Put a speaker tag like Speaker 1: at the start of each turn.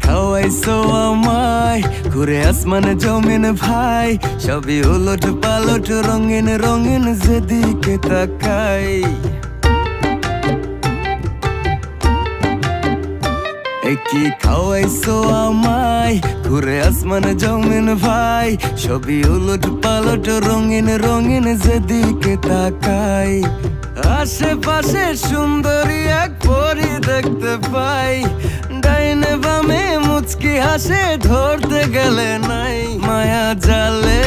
Speaker 1: খাওয়াইছো আমায় ঘুরে আসমানে জমিন ভাই, সবই উলট পালট রঙিন রঙিন যেদিকে তাকাই। কি খাওয়াইছো আমায় ঘুরে আসমানে জমিন ভাই, সবই উলট পালট রঙিন রঙিন যেদিকে তাকাই। আশেপাশে সুন্দরী এক পরী দেখতে পাই, ডাইনে বামে মুচকি হাসে ধরতে গেলে নাই। মায়া জালে